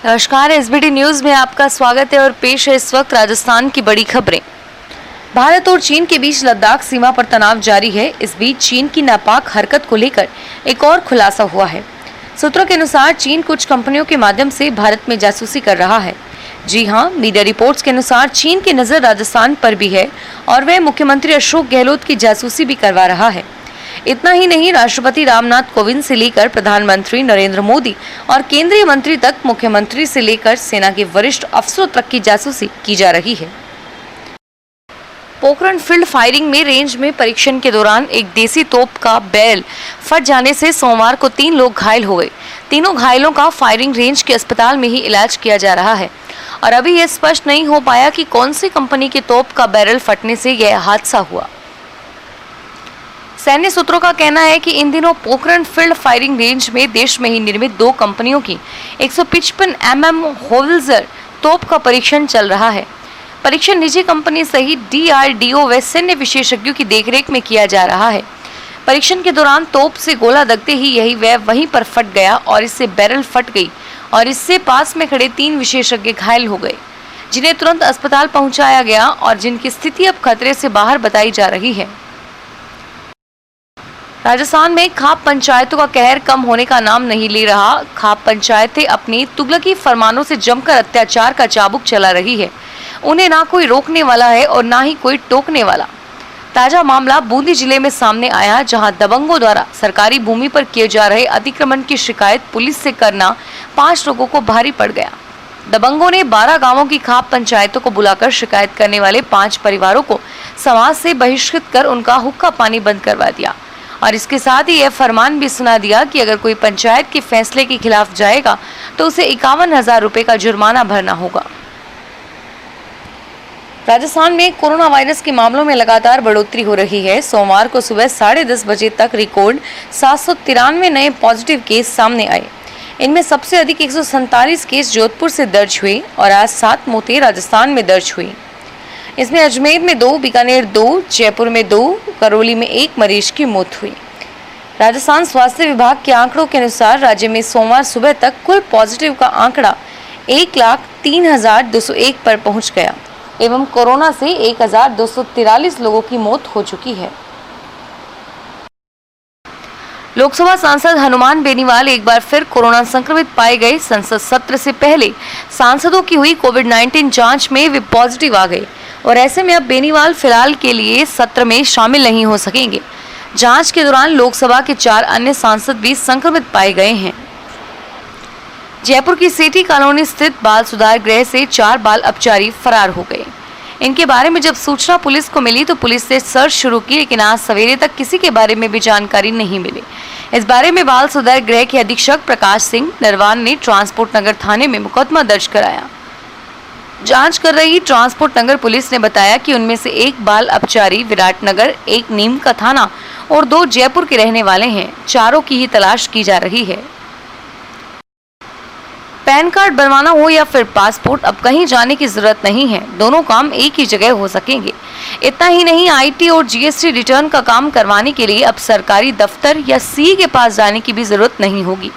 नमस्कार, SBT news में आपका स्वागत है और पेश है इस वक्त राजस्थान की बड़ी खबरें। भारत और चीन के बीच लद्दाख सीमा पर तनाव जारी है। इस बीच चीन की नापाक हरकत को लेकर एक और खुलासा हुआ है। सूत्रों के अनुसार चीन कुछ कंपनियों के माध्यम से भारत में जासूसी कर रहा है। जी हां, मीडिया रिपोर्ट्स के अनुसार चीन की नजर राजस्थान पर भी है और वह मुख्यमंत्री अशोक गहलोत की जासूसी भी करवा रहा है। इतना ही नहीं, राष्ट्रपति रामनाथ कोविंद से लेकर प्रधानमंत्री नरेंद्र मोदी और केंद्रीय मंत्री तक, मुख्यमंत्री से लेकर सेना के वरिष्ठ अफसरों तक की जासूसी की जा रही है। पोखरण फील्ड फायरिंग में रेंज में परीक्षण के दौरान एक देसी तोप का बैरल फट जाने से सोमवार को 3 लोग घायल हो गए। तीनों घायलों का फायरिंग रेंज के अस्पताल में ही इलाज किया जा रहा है और अभी यह स्पष्ट नहीं हो पाया कि कौन सी कंपनी के तोप का बैरल फटने से यह हादसा हुआ। सैन्य सूत्रों का कहना है कि इन दिनों पोखरण फील्ड फायरिंग रेंज में देश में ही निर्मित 2 कंपनियों की 155 mm होवित्जर तोप का परीक्षण चल रहा है। परीक्षण निजी कंपनी सहित DRDO व सैन्य विशेषज्ञों की देखरेख में किया जा रहा है। परीक्षण के दौरान तोप से गोला लगते ही वहीं पर फट गया और इससे बैरल फट गई और इससे पास में खड़े 3 विशेषज्ञ घायल हो गए, जिन्हें तुरंत अस्पताल पहुंचाया गया और जिनकी स्थिति अब खतरे से बाहर बताई जा रही है। राजस्थान में खाप पंचायतों का कहर कम होने का नाम नहीं ले रहा। खाप पंचायतें अपनी तुगलकी फरमानों से जमकर अत्याचार का चाबुक चला रही है। उन्हें ना कोई रोकने वाला है और ना ही कोई टोकने वाला। ताजा मामला बूंदी जिले में सामने आया, जहां दबंगों द्वारा सरकारी भूमि पर किए जा रहे अतिक्रमण की शिकायत पुलिस से करना 5 लोगों को भारी पड़ गया। दबंगों ने 12 गांवों की खाप पंचायतों को बुलाकर शिकायत करने वाले 5 परिवारों को समाज से बहिष्कृत कर उनका हुक्का पानी बंद करवा दिया और इसके साथ ही यह फरमान भी सुना दिया कि अगर कोई पंचायत के फैसले के खिलाफ जाएगा तो उसे 51,000 रुपए का जुर्माना भरना होगा। राजस्थान में कोरोना वायरस के मामलों में लगातार बढ़ोतरी हो रही है। सोमवार को सुबह 10:30 बजे तक रिकॉर्ड 793 नए पॉजिटिव केस सामने आए। इनमें सबसे अधिक 147 केस जोधपुर से दर्ज हुए और आज 7 मौतें राजस्थान में दर्ज हुई। इसमें अजमेर में 2, बीकानेर 2, जयपुर में 2, करौली में 1 मरीज की मौत हुई। राजस्थान स्वास्थ्य विभाग के आंकड़ों के अनुसार राज्य में सोमवार सुबह तक कुल पॉजिटिव का आंकड़ा 1,03,201 पर पहुंच गया एवं कोरोना से 1,243 लोगों की मौत हो चुकी है। लोकसभा सांसद हनुमान बेनीवाल एक बार फिर कोरोना संक्रमित पाए गए। संसद सत्र से पहले सांसदों की हुई कोविड-19 जांच में वे पॉजिटिव आ गए और ऐसे में अब बेनीवाल फिलहाल के लिए सत्र में शामिल नहीं हो सकेंगे। जांच के दौरान लोकसभा के 4 अन्य सांसद भी संक्रमित पाए गए हैं। जयपुर की सेठी कॉलोनी स्थित बाल सुधार गृह से 4 बाल अपचारी फरार हो गए। इनके बारे में जब सूचना पुलिस को मिली तो पुलिस ने सर्च शुरू की, लेकिन आज सवेरे तक किसी के बारे में भी जानकारी नहीं मिली। इस बारे में बाल सुधार गृह के अधीक्षक प्रकाश सिंह नरवान ने ट्रांसपोर्ट नगर थाने में मुकदमा दर्ज कराया। जांच कर रही ट्रांसपोर्ट नगर पुलिस ने बताया कि उनमें से 1 बाल अपचारी विराटनगर, 1 नीम का थाना और 2 जयपुर के रहने वाले हैं। चारों की ही तलाश की जा रही है। पैन कार्ड बनवाना हो या फिर पासपोर्ट, अब कहीं जाने की जरूरत नहीं है। दोनों काम एक ही जगह हो सकेंगे। इतना ही नहीं, IT और GST रिटर्न का काम करवाने के लिए अब सरकारी दफ्तर या CA के पास जाने की भी जरूरत नहीं होगी।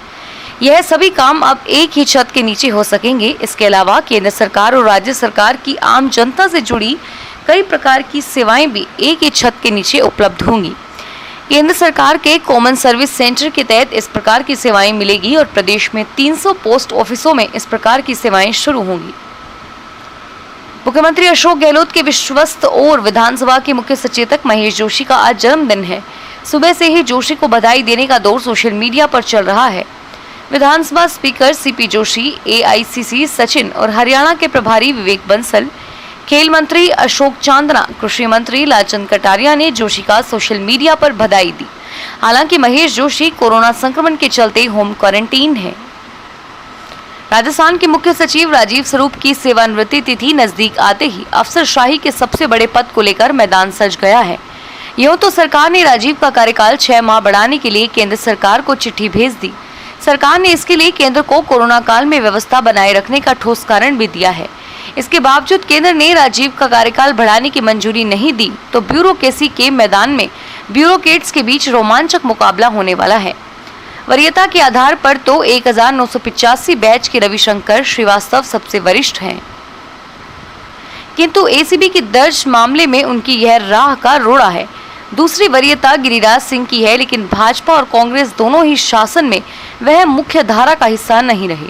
यह सभी काम अब एक ही छत के नीचे हो सकेंगे। इसके अलावा केंद्र सरकार और राज्य सरकार की आम जनता से जुड़ी कई प्रकार की सेवाएं भी एक ही छत के नीचे उपलब्ध होंगी। केंद्र सरकार के कॉमन सर्विस सेंटर के तहत इस प्रकार की सेवाएं मिलेगी और प्रदेश में 300 पोस्ट ऑफिसों में इस प्रकार की सेवाएं शुरू होंगी। मुख्यमंत्री अशोक गहलोत के विश्वस्त और विधानसभा के मुख्य सचेतक महेश जोशी का आज जन्मदिन है। सुबह से ही जोशी को बधाई देने का दौर सोशल मीडिया पर चल रहा है। विधानसभा speaker CP Joshi, AICC Sachin और हरियाणा के प्रभारी विवेक बंसल, खेल मंत्री अशोक चांदना, कृषि मंत्री लालचंद कटारिया ने जोशी का सोशल मीडिया पर बधाई दी। हालांकि महेश जोशी कोरोना संक्रमण के चलते होम क्वारंटीन है। राजस्थान के मुख्य सचिव राजीव स्वरूप की सेवानिवृत्ति तिथि नजदीक आते ही अफसरशाही के सबसे बड़े पद को लेकर मैदान सज गया है। यूं तो सरकार ने राजीव का कार्यकाल 6 माह बढ़ाने के लिए केंद्र सरकार को चिट्ठी भेज दी। सरकार ने इसके लिए केंद्र को कोरोना काल में व्यवस्था बनाए रखने का ठोस कारण भी दिया है। इसके बावजूद केंद्र ने राजीव का कार्यकाल बढ़ाने की मंजूरी नहीं दी तो ब्यूरोक्रेसी के मैदान में ब्यूरोक्रेट्स के बीच रोमांचक मुकाबला होने वाला है। वरीयता के आधार पर तो 1985 बैच के रविशंकर श्रीवास्तव सबसे वरिष्ठ हैं, किंतु एसीबी की दर्ज मामले में उनकी यह राह का रोड़ा है। दूसरी वरीयता गिरिराज सिंह की है, लेकिन भाजपा और कांग्रेस दोनों ही शासन में वह मुख्य धारा का हिस्सा नहीं रहे।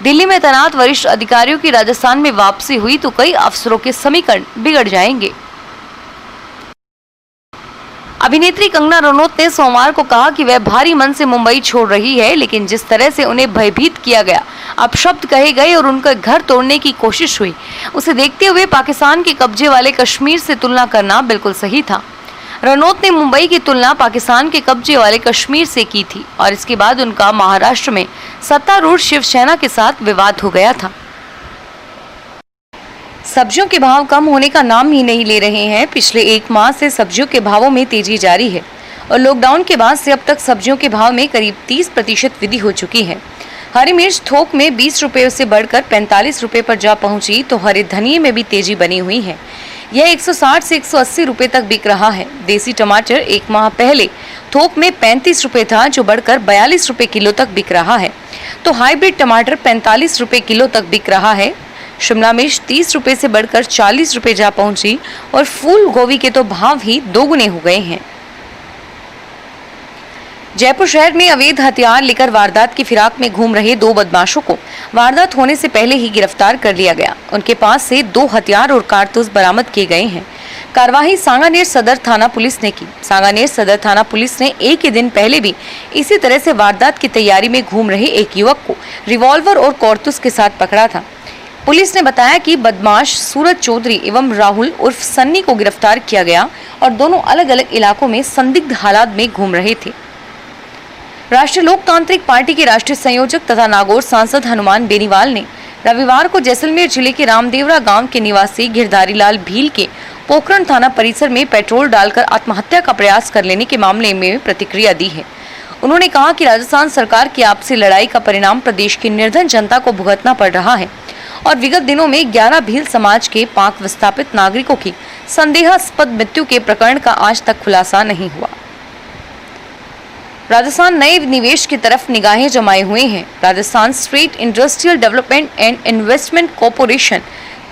दिल्ली में तैनात वरिष्ठ अधिकारियों की राजस्थान में वापसी हुई तो कई अफसरों के समीकरण बिगड़ जाएंगे। अभिनेत्री कंगना रनौत ने सोमवार को कहा कि वह भारी मन से मुंबई छोड़ रही है, लेकिन जिस तरह से उन्हें भयभीत किया गया, अपशब्द कहे गए और उनका घर तोड़ने की कोशिश हुई, उसे देखते हुए पाकिस्तान के कब्जे वाले कश्मीर से तुलना करना बिल्कुल सही था। रनौत ने मुंबई की तुलना पाकिस्तान के कब्जे वाले कश्मीर से की थी और इसके बाद उनका महाराष्ट्र में सत्तारूढ़ शिवसेना के साथ विवाद हो गया था। सब्जियों के भाव कम होने का नाम ही नहीं ले रहे हैं। पिछले 1 माह से सब्जियों के भावों में तेजी जारी है और लॉकडाउन के बाद से अब तक सब्जियों के भाव में करीब 30% वृद्धि हो चुकी है। हरी मिर्च थोक में 20 रुपये से बढ़कर 45 रुपये पर जा पहुंची तो हरे धनिये में भी तेजी बनी हुई है। यह 160 से 180 रुपये तक बिक रहा है। देसी टमाटर 1 माह पहले थोक में 35 रुपये था, जो बढ़कर 42 रुपये किलो तक बिक रहा है, तो हाइब्रिड टमाटर 45 रुपये किलो तक बिक रहा है। शिमला मिर्च 30 रुपये से बढ़कर 40 रुपये जा पहुंची और फूल गोभी के तो भाव ही दोगुने हो गए हैं। जयपुर शहर में अवैध हथियार लेकर वारदात की फिराक में घूम रहे 2 बदमाशों को वारदात होने से पहले ही गिरफ्तार कर लिया गया। उनके पास से 2 हथियार और कारतूस बरामद किए गए हैं। कार्रवाई सांगानेर सदर थाना पुलिस ने की। सांगानेर सदर थाना पुलिस ने एक ही दिन पहले भी इसी तरह से वारदात की तैयारी में घूम रहे एक युवक को रिवॉल्वर और कारतूस के साथ पकड़ा था। पुलिस ने बताया कि बदमाश सूरज चौधरी एवं राहुल उर्फ सन्नी को गिरफ्तार किया गया और दोनों अलग अलग इलाकों में संदिग्ध हालात में घूम रहे थे। राष्ट्रीय लोकतांत्रिक पार्टी के राष्ट्रीय संयोजक तथा नागौर सांसद हनुमान बेनीवाल ने रविवार को जैसलमेर जिले के रामदेवरा गांव के निवासी गिरधारी लाल भील के पोखरण थाना परिसर में पेट्रोल डालकर आत्महत्या का प्रयास कर लेने के मामले में प्रतिक्रिया दी है। उन्होंने कहा कि राजस्थान सरकार की आपसी लड़ाई का परिणाम प्रदेश की निर्धन जनता को भुगतना पड़ रहा है और विगत दिनों में 11 भील समाज के 5 विस्थापित नागरिकों की संदेहास्पद मृत्यु के प्रकरण का आज तक खुलासा नहीं हुआ। राजस्थान नए निवेश की तरफ निगाहें जमाए हुए हैं। Rajasthan state industrial development and investment corporation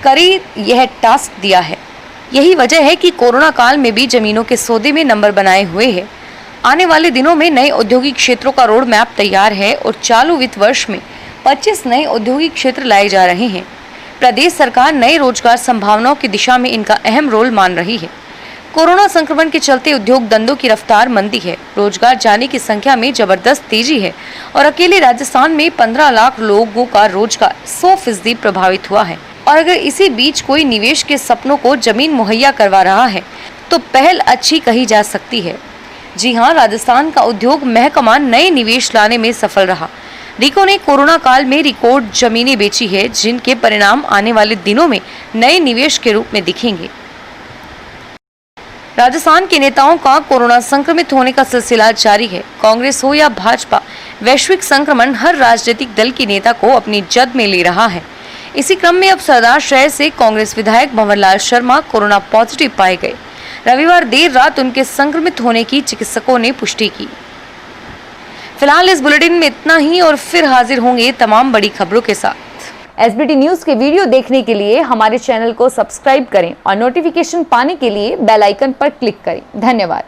करे यह टास्क दिया है। यही वजह है कि कोरोना काल में भी जमीनों के सौदे में नंबर बनाए हुए है। आने वाले दिनों में नए औद्योगिक क्षेत्रों का रोड मैप तैयार है और चालू वित्त वर्ष में 25 नए औद्योगिक क्षेत्र लाए जा रहे हैं। प्रदेश सरकार नए रोजगार संभावनाओं की दिशा में इनका अहम रोल मान रही है। कोरोना संक्रमण के चलते उद्योग धंधों की रफ्तार मंदी है। रोजगार जाने की संख्या में जबरदस्त तेजी है और अकेले राजस्थान में 15 लाख लोगों का रोजगार 100% प्रभावित हुआ है। और अगर इसी बीच कोई निवेश के सपनों को जमीन मुहैया करवा रहा है तो पहल अच्छी कही जा सकती है। जी हाँ, राजस्थान का उद्योग महकमा नए निवेश लाने में सफल रहा। रिको ने कोरोना काल में रिकॉर्ड जमीनें बेची है, जिनके परिणाम आने वाले दिनों में नए निवेश के रूप में दिखेंगे। राजस्थान के नेताओं का कोरोना संक्रमित होने का सिलसिला जारी है। कांग्रेस हो या भाजपा, वैश्विक संक्रमण हर राजनीतिक दल के नेता को अपनी जद में ले रहा है। इसी क्रम में अब सरदार शहर से कांग्रेस विधायक भंवरलाल शर्मा कोरोना पॉजिटिव पाए गए। रविवार देर रात उनके संक्रमित होने की चिकित्सकों ने पुष्टि की। फिलहाल इस बुलेटिन में इतना ही और फिर हाजिर होंगे तमाम बड़ी खबरों के साथ। एसबीटी न्यूज के वीडियो देखने के लिए हमारे चैनल को सब्सक्राइब करें और नोटिफिकेशन पाने के लिए बेल आइकन पर क्लिक करें। धन्यवाद।